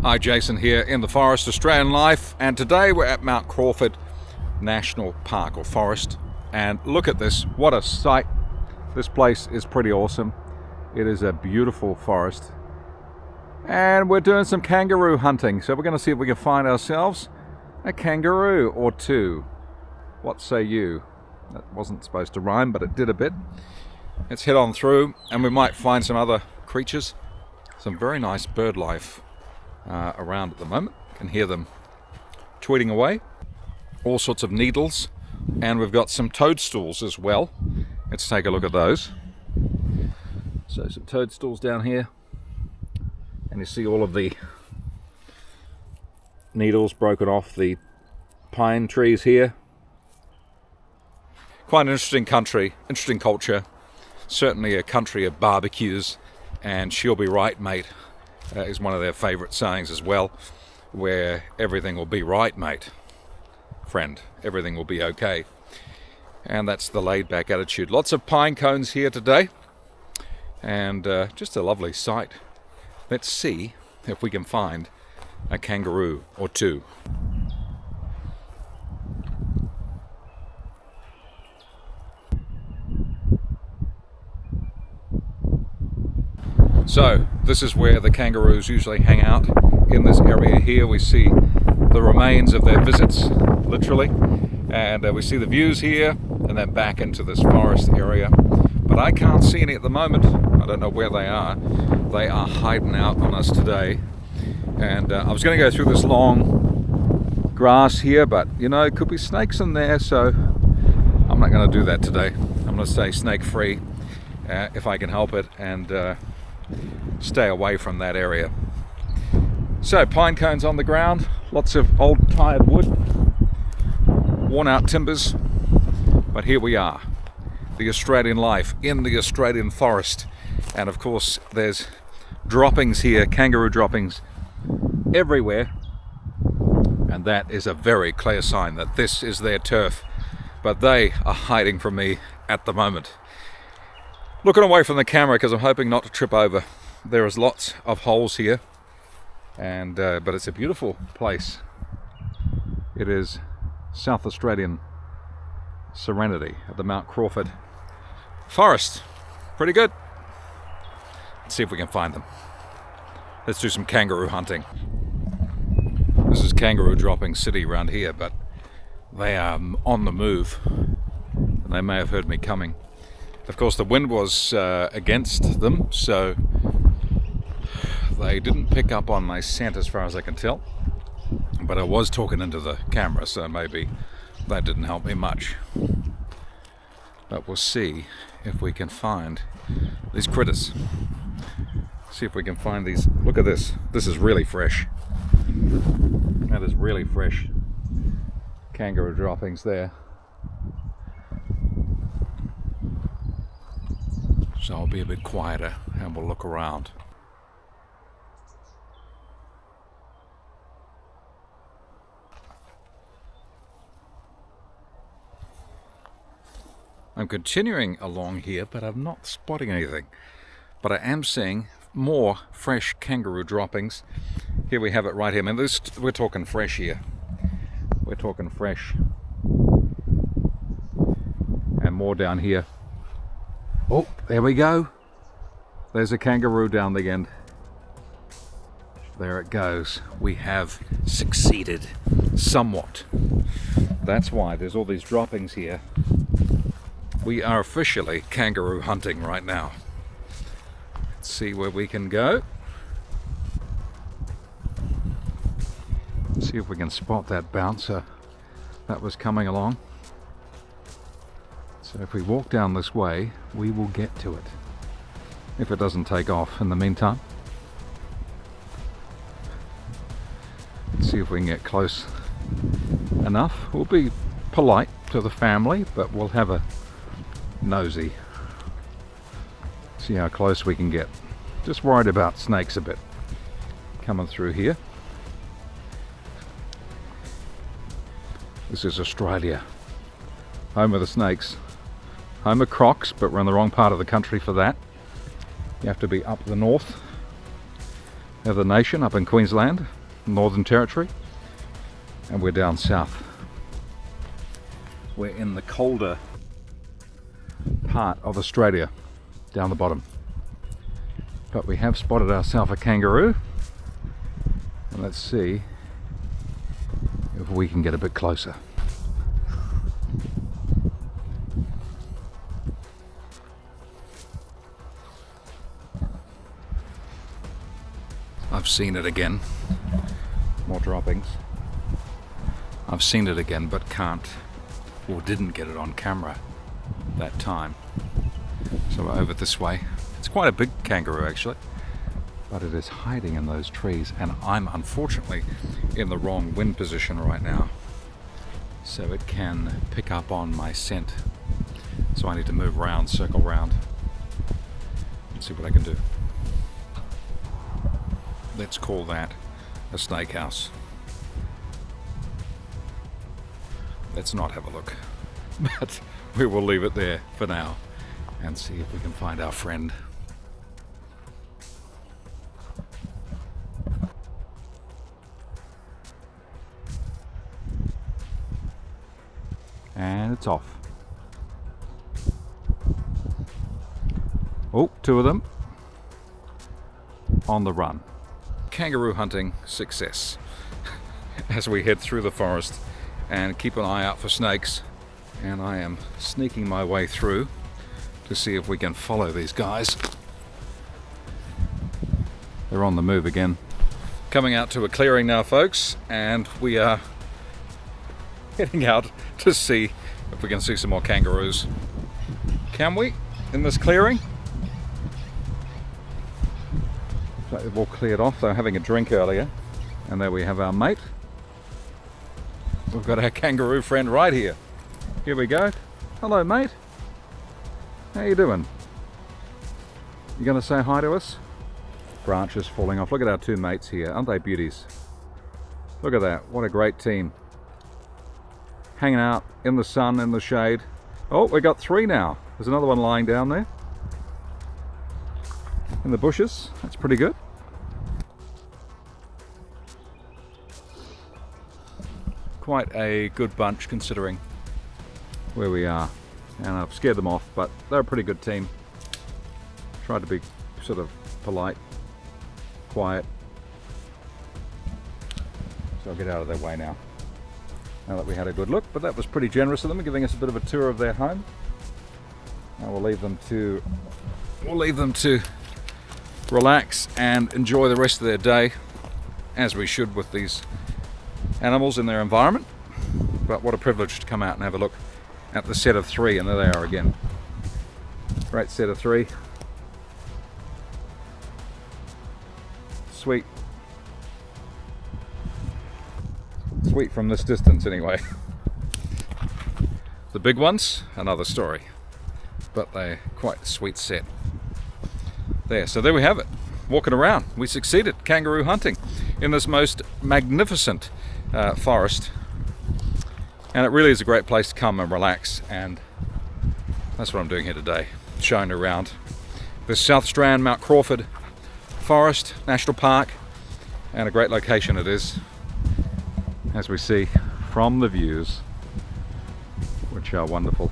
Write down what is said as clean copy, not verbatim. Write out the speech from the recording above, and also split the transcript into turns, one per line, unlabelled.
Hi, Jason here in the forest, Australian Life, and today we're at Mount Crawford National Park or Forest, and look at this, what a sight. This place is pretty awesome. It is a beautiful forest, and we're doing some kangaroo hunting, so we're going to see if we can find ourselves a kangaroo or two. What say you? That wasn't supposed to rhyme, but it did a bit. Let's head on through, and we might find some other creatures. Some very nice bird life around at the moment. You can hear them tweeting away. All sorts of needles, and we've got some toadstools as well. Let's take a look at those. So some toadstools down here, and you see all of the needles broken off the pine trees here. Quite an interesting country, interesting culture. Certainly a country of barbecues, and she'll be right, mate, is one of their favourite sayings as well, where everything will be right, mate, friend, everything will be okay. And that's the laid-back attitude. Lots of pine cones here today, and just a lovely sight. Let's see if we can find a kangaroo or two. So this is where the kangaroos usually hang out. In this area here we see the remains of their visits, literally, and we see the views here and then back into this forest area, but I can't see any at the moment. I don't know where they are. They are hiding out on us today, and I was going to go through this long grass here, but you know, it could be snakes in there, so I'm not going to do that today. I'm going to stay snake free if I can help it, and stay away from that area. So pine cones on the ground, lots of old tired wood, worn out timbers, but here we are, the Australian life in the Australian forest, and of course there's droppings here, kangaroo droppings everywhere, and that is a very clear sign that this is their turf, but they are hiding from me at the moment. Looking away from the camera because I'm hoping not to trip over. There is lots of holes here, and but it's a beautiful place. It is South Australian serenity at the Mount Crawford Forest. Pretty good. Let's see if we can find them. Let's do some kangaroo hunting. This is kangaroo dropping city around here, but they are on the move, and they may have heard me coming. Of course, the wind was against them, so they didn't pick up on my scent as far as I can tell. But I was talking into the camera, so maybe that didn't help me much. But we'll see if we can find these critters. See if we can find these. Look at this. This is really fresh. That is really fresh kangaroo droppings there. So I'll be a bit quieter and we'll look around. I'm continuing along here, but I'm not spotting anything. But I am seeing more fresh kangaroo droppings. Here we have it right here. I mean, we're talking fresh here. We're talking fresh. And more down here. Oh, there we go. There's a kangaroo down the end. There it goes. We have succeeded somewhat. That's why there's all these droppings here. We are officially kangaroo hunting right now. Let's see where we can go. See if we can spot that bouncer that was coming along. So if we walk down this way, we will get to it. If it doesn't take off in the meantime. Let's see if we can get close enough. We'll be polite to the family, but we'll have a nosy. See how close we can get. Just worried about snakes a bit coming through here. This is Australia, home of the snakes. Home of crocs, but we're in the wrong part of the country for that. You have to be up the north. of the nation up in Queensland, Northern Territory, and we're down south. We're in the colder part of Australia, down the bottom. But we have spotted ourselves a kangaroo, and let's see if we can get a bit closer. I've seen it again. More droppings. I've seen it again, but can't, or didn't get it on camera that time. So we're over this way. It's quite a big kangaroo actually, but it is hiding in those trees, and I'm unfortunately in the wrong wind position right now, so it can pick up on my scent. So I need to move around, circle around, and see what I can do. Let's call that a snake house. Let's not have a look, but we will leave it there for now and see if we can find our friend. And it's off. Oh, two of them on the run. Kangaroo hunting success as we head through the forest and keep an eye out for snakes. And I am sneaking my way through to see if we can follow these guys. They're on the move again. Coming out to a clearing now, folks, and we are heading out to see if we can see some more kangaroos. Can we in this clearing? So they've all cleared off. They were having a drink earlier, and there we have our mate. We've got our kangaroo friend right here. Here we go. Hello, mate. How you doing? You gonna say hi to us? Branches falling off. Look at our two mates here. Aren't they beauties? Look at that. What a great team. Hanging out in the sun, in the shade. Oh, we got three now. There's another one lying down there in the bushes. That's pretty good. Quite a good bunch considering where we are. And I've scared them off, but they're a pretty good team. Tried to be sort of polite, quiet. So I'll get out of their way now that we had a good look. But that was pretty generous of them, giving us a bit of a tour of their home. Now we'll leave them to relax and enjoy the rest of their day, as we should with these animals in their environment. But what a privilege to come out and have a look at the set of three, and there they are again. Great set of three. Sweet. Sweet from this distance anyway. The big ones, another story. But they're quite a sweet set. So there we have it. Walking around. We succeeded kangaroo hunting in this most magnificent forest. And it really is a great place to come and relax, and that's what I'm doing here today, showing around the South Strand, Mount Crawford Forest National Park, and a great location it is, as we see from the views, which are wonderful.